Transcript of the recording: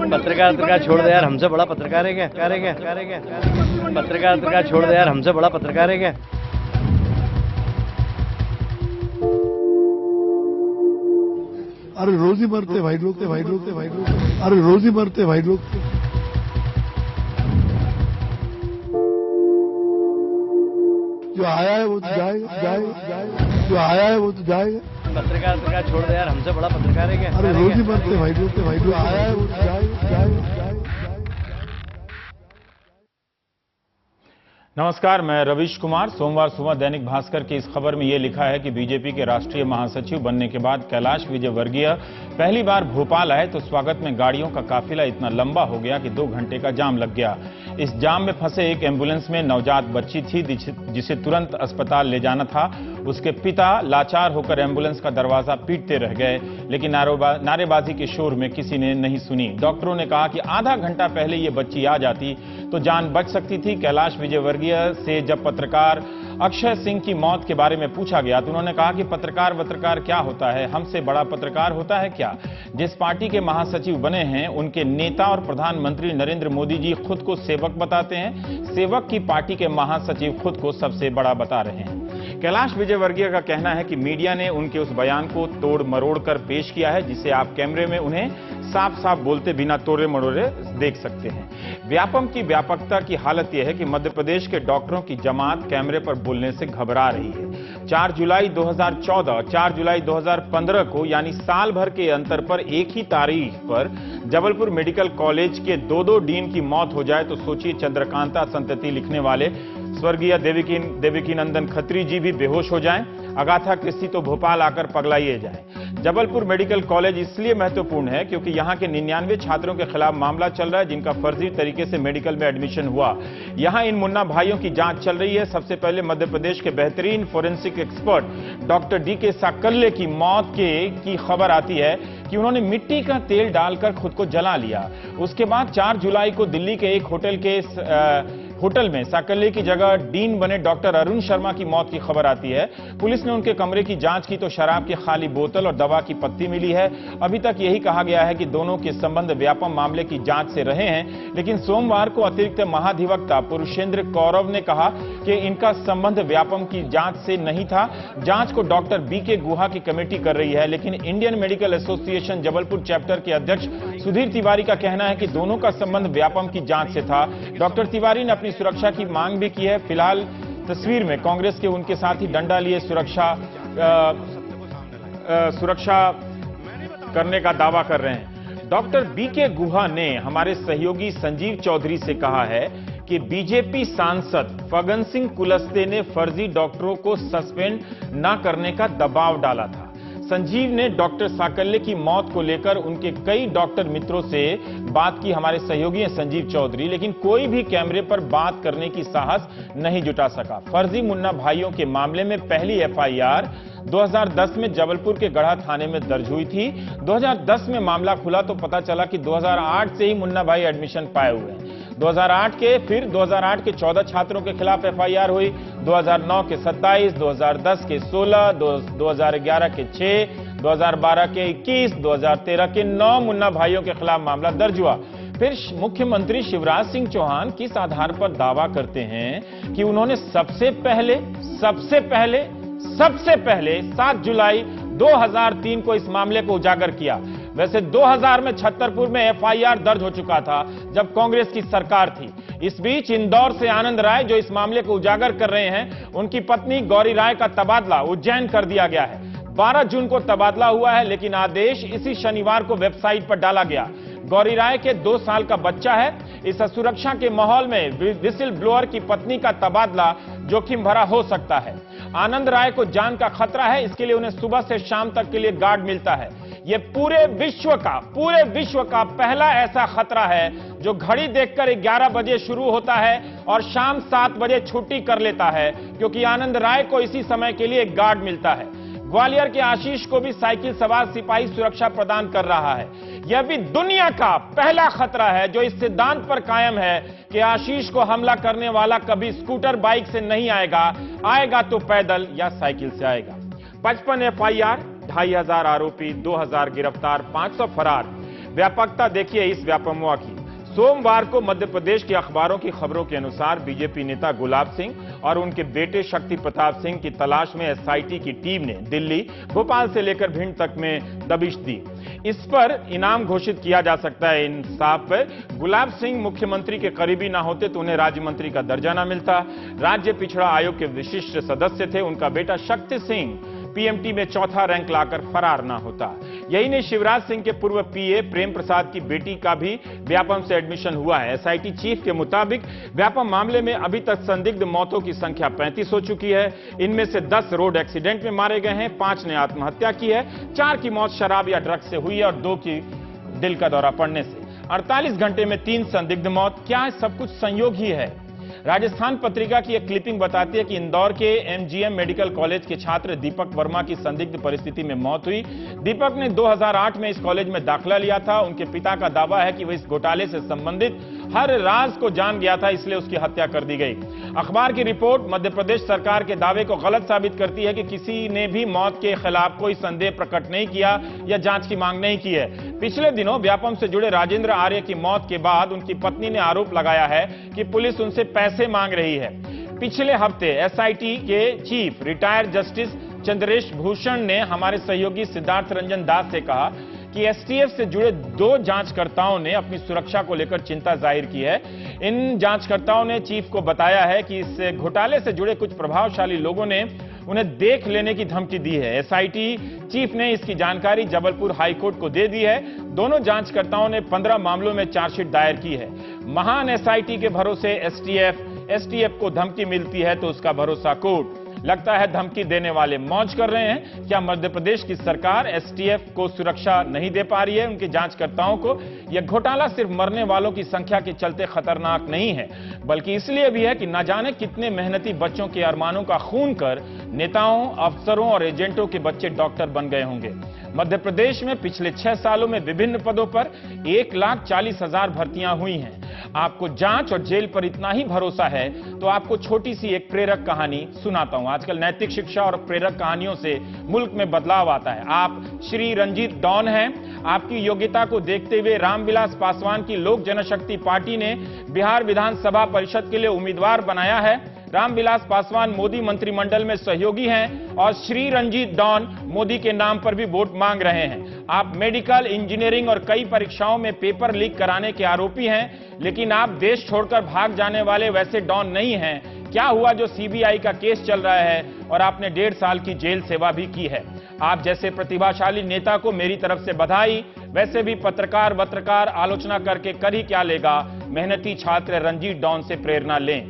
पत्रकार छोड़ दे यार, हमसे बड़ा पत्रकार है क्या? पत्रकार छोड़ दे यार, हमसे बड़ा पत्रकार है क्या? अरे रोज ही मरते भाई लोग, अरे रोज ही मरते भाई लोग। जो आया है वो तो जाएगा, जो आया है वो तो जाएगा। पत्रकार छोड़ दे यार, हमसे बड़ा पत्रकार है क्या? अरे रोज ही मरते भाई लोग, जो आया है वो तो जाएगा। नमस्कार, मैं रवीश कुमार। सोमवार सुबह दैनिक भास्कर की इस खबर में यह लिखा है कि बीजेपी के राष्ट्रीय महासचिव बनने के बाद कैलाश विजयवर्गीय पहली बार भोपाल आए तो स्वागत में गाड़ियों का काफिला इतना लंबा हो गया कि 2 घंटे का जाम लग गया। इस जाम में फंसे एक एम्बुलेंस में नवजात बच्ची थी जिसे तुरंत अस्पताल ले जाना था। उसके पिता लाचार होकर एम्बुलेंस का दरवाजा पीटते रह गए, लेकिन नारेबाजी के शोर में किसी ने नहीं सुनी। डॉक्टरों ने कहा कि आधा घंटा पहले ये बच्ची आ जाती तो जान बच सकती थी। कैलाश विजयवर्गीय से जब पत्रकार अक्षय सिंह की मौत के बारे में पूछा गया तो उन्होंने कहा कि पत्रकार क्या होता है, हमसे बड़ा पत्रकार होता है क्या? जिस पार्टी के महासचिव बने हैं उनके नेता और प्रधानमंत्री नरेंद्र मोदी जी खुद को सेवक बताते हैं। सेवक की पार्टी के महासचिव खुद को सबसे बड़ा बता रहे हैं। कैलाश विजयवर्गीय का कहना है कि मीडिया ने उनके उस बयान को तोड़ मरोड़ कर पेश किया है जिसे आप कैमरे में उन्हें साफ साफ बोलते बिना तोड़े मरोड़े देख सकते हैं। व्यापम की व्यापकता की हालत यह है कि मध्य प्रदेश के डॉक्टरों की जमात कैमरे पर बोलने से घबरा रही है। 4 जुलाई 2014, 4 जुलाई 2015 को यानी साल भर के अंतर पर एक ही तारीख पर जबलपुर मेडिकल कॉलेज के 2 डीन की मौत हो जाए तो सोचिए चंद्रकांता संतति लिखने वाले स्वर्गीय देवकी नंदन खत्री जी भी बेहोश हो जाएं, अगाथा क्रिस्टी तो भोपाल आकर पगलाइए जाएं। जबलपुर मेडिकल कॉलेज इसलिए महत्वपूर्ण है क्योंकि यहां के 99 छात्रों के खिलाफ मामला चल रहा है जिनका फर्जी तरीके से मेडिकल में एडमिशन हुआ। यहां इन मुन्ना भाइयों की जांच चल रही है। सबसे पहले मध्य प्रदेश के बेहतरीन forensic expert doctor DK. Sakalle की मौत की खबर आती है कि उन्होंने मिट्टी का तेल डालकर खुद को जला लिया। उसके बाद 4 जुलाई को दिल्ली के एक होटल में साकल्ले की जगह डीन बने डॉक्टर अरुण शर्मा की मौत की खबर आती है। पुलिस ने उनके कमरे की जांच की तो शराब की खाली बोतल और दवा की पत्ती मिली है। अभी तक यही कहा गया है कि दोनों के संबंध व्यापम मामले की जांच से रहे हैं, लेकिन सोमवार को अतिरिक्त महाधिवक्ता पुरुषेंद्र कौरव ने कहा कि इनका संबंध व्यापम की जांच से नहीं था। जांच को डॉक्टर बी.के. गुहा की कमेटी कर रही है, लेकिन Indian medical association Jabalpur chapter के अध्यक्ष सुधीर तिवारी का कहना है कि दोनों का संबंध व्यापम की जांच से था। डॉक्टर तिवारी ने सुरक्षा की मांग भी की है। फिलहाल तस्वीर में कांग्रेस के उनके साथ ही डंडा लिए सुरक्षा करने का दावा कर रहे हैं। Doctor BK. गुहा ने हमारे सहयोगी संजीव चौधरी से कहा है कि बीजेपी सांसद फगन सिंह कुलस्ते ने फर्जी डॉक्टरों को सस्पेंड न करने का दबाव डाला था। संजीव ने डॉक्टर साकल्ले की मौत को लेकर उनके कई डॉक्टर मित्रों से बात की, हमारे सहयोगी हैं संजीव चौधरी, लेकिन कोई भी कैमरे पर बात करने की साहस नहीं जुटा सका। फर्जी मुन्ना भाइयों के मामले में पहली एफआईआर 2010 में जबलपुर के गढ़ा थाने में दर्ज हुई थी। 2010 में मामला खुला तो पता चला कि 2008 से ही मुन्ना भाई एडमिशन पाए हुए हैं। 2008 के 14 छात्रों के खिलाफ एफआईआर हुई, 2009 के 27, 2010 के 16, 2011 के 6, 2012 के 21, 2013 के 9 मुन्ना भाइयों के खिलाफ मामला दर्ज हुआ। फिर मुख्यमंत्री शिवराज सिंह चौहान किस आधार पर दावा करते हैं कि उन्होंने सबसे पहले 7 जुलाई 2003 को इस मामले को उजागर किया। वैसे 2000 में छतरपुर में एफआईआर दर्ज हो चुका था जब कांग्रेस की सरकार थी। इस बीच इंदौर से आनंद राय जो इस मामले को उजागर कर रहे हैं, उनकी पत्नी गौरी राय का तबादला उज्जैन कर दिया गया है। 12 जून को तबादला हुआ है, लेकिन आदेश इसी शनिवार को वेबसाइट पर डाला गया। गौरी राय के 2 साल का बच्चा है। इस असुरक्षा के माहौल में विसिल ब्लोअर की पत्नी का तबादला जोखिम भरा हो सकता है। आनंद राय को जान का खतरा है, इसके लिए उन्हें सुबह से शाम तक के लिए गार्ड मिलता है। यह पूरे विश्व का पहला ऐसा खतरा है जो घड़ी देखकर 11 बजे शुरू होता है और शाम 7 बजे छुट्टी कर लेता है, क्योंकि आनंद राय को इसी समय के लिए गार्ड मिलता है। ग्वालियर के आशीष को भी साइकिल सवार सिपाही सुरक्षा प्रदान कर रहा है। यह भी दुनिया का पहला खतरा है जो इस सिद्धांत पर कायम है कि आशीष को हमला करने वाला कभी स्कूटर बाइक से नहीं आएगा तो पैदल या साइकिल से आएगा। 55 एफआईआर, 2500 आरोपी, 2000 गिरफ्तार, 500 फरार। व्यापकता देखिए इस व्यापमवा की। सोमवार को मध्य प्रदेश के अखबारों की खबरों के अनुसार बीजेपी नेता गुलाब सिंह और उनके बेटे शक्ति प्रताप सिंह की तलाश में एसआईटी की टीम ने दिल्ली, भोपाल से लेकर भिंड तक में दबिश दी। इस पर इनाम घोषित किया जा सकता है। इंसाफ पर गुलाब सिंह मुख्यमंत्री के करीबी ना होते तो उन्हें राज्य मंत्री का दर्जा ना मिलता। राज्य पिछड़ा आयोग के विशिष्ट सदस्य थे। उनका बेटा शक्ति सिंह पीएमटी में चौथा रैंक लाकर फरार ना होता। यही नहीं, शिवराज सिंह के पूर्व पीए प्रेम प्रसाद की बेटी का भी व्यापम से एडमिशन हुआ है। एसआईटी चीफ के मुताबिक व्यापम मामले में अभी तक संदिग्ध मौतों की संख्या 35 हो चुकी है। इनमें से 10 रोड एक्सीडेंट में मारे गए हैं, 5 ने आत्महत्या की है, 4 की मौत शराब या ड्रग्स से हुई है और 2 की दिल का दौरा पड़ने से। 48 घंटे में 3 संदिग्ध मौत। क्या सब कुछ संयोग ही है? राजस्थान पत्रिका की एक क्लिपिंग बताती है कि इंदौर के एमजीएम मेडिकल कॉलेज के छात्र दीपक वर्मा की संदिग्ध परिस्थिति में मौत हुई। दीपक ने 2008 में इस कॉलेज में दाखिला लिया था। उनके पिता का दावा है कि वह इस घोटाले से संबंधित हर राज को जान गया था, इसलिए उसकी हत्या कर दी गई। अखबार की रिपोर्ट मध्य प्रदेश सरकार के दावे को गलत साबित करती है कि किसी ने भी मौत के खिलाफ कोई संदेह प्रकट नहीं किया या जांच की मांग नहीं की है। पिछले दिनों व्यापम से जुड़े राजेंद्र आर्य की मौत के बाद उनकी पत्नी ने आरोप लगाया है कि पुलिस उनसे पैसे मांग रही है। पिछले हफ्ते एसआईटी के chief retired justice Chandresh Bhushan ने हमारे सहयोगी सिद्धार्थ रंजन दास से कहा कि एसटीएफ से जुड़े 2 जांचकर्ताओं ने अपनी सुरक्षा को लेकर चिंता जाहिर की है। इन जांचकर्ताओं ने चीफ को बताया है कि इस घोटाले से जुड़े कुछ प्रभावशाली लोगों ने उन्हें देख लेने की धमकी दी है। एसआईटी चीफ ने इसकी जानकारी जबलपुर हाईकोर्ट को दे दी है। दोनों जांचकर्ताओं ने 15 मामलों में चार्जशीट दायर की है। महान एसआईटी के भरोसे एसटीएफ को धमकी मिलती है तो उसका भरोसा कोर्ट। लगता है धमकी देने वाले मौज कर रहे हैं। क्या मध्य प्रदेश की सरकार एसटीएफ को सुरक्षा नहीं दे पा रही है? उनके जांचकर्ताओं को यह घोटाला सिर्फ मरने वालों की संख्या के चलते खतरनाक नहीं है, बल्कि इसलिए भी है कि न जाने कितने मेहनती बच्चों के अरमानों का खून कर नेताओं, अफसरों और एजेंटों के बच्चे डॉक्टर बन गए होंगे। मध्य प्रदेश में पिछले 6 सालों में विभिन्न पदों पर 1,40,000 भर्तियां हुई हैं। आपको जांच और जेल पर इतना ही भरोसा है तो आपको छोटी सी एक प्रेरक कहानी सुनाता हूं। आजकल नैतिक शिक्षा और प्रेरक कहानियों से मुल्क में बदलाव आता है। आप श्री रंजीत डॉन हैं। आपकी योग्यता को देखते हुए रामविलास पासवान की लोक जनशक्ति पार्टी ने बिहार विधानसभा परिषद के लिए उम्मीदवार बनाया है। रामविलास पासवान मोदी मंत्रिमंडल में सहयोगी हैं और श्री रंजीत डॉन मोदी के नाम पर भी वोट मांग रहे हैं। आप मेडिकल, इंजीनियरिंग और कई परीक्षाओं में पेपर लीक कराने के आरोपी हैं, लेकिन आप देश छोड़कर भाग जाने वाले वैसे डॉन नहीं हैं। क्या हुआ जो सीबीआई का केस चल रहा है और आपने 1.5 साल की जेल सेवा भी की है। आप जैसे प्रतिभाशाली नेता को मेरी तरफ से बधाई। वैसे भी पत्रकार आलोचना करके कर ही क्या लेगा। मेहनती छात्र रंजीत डॉन से प्रेरणा लें।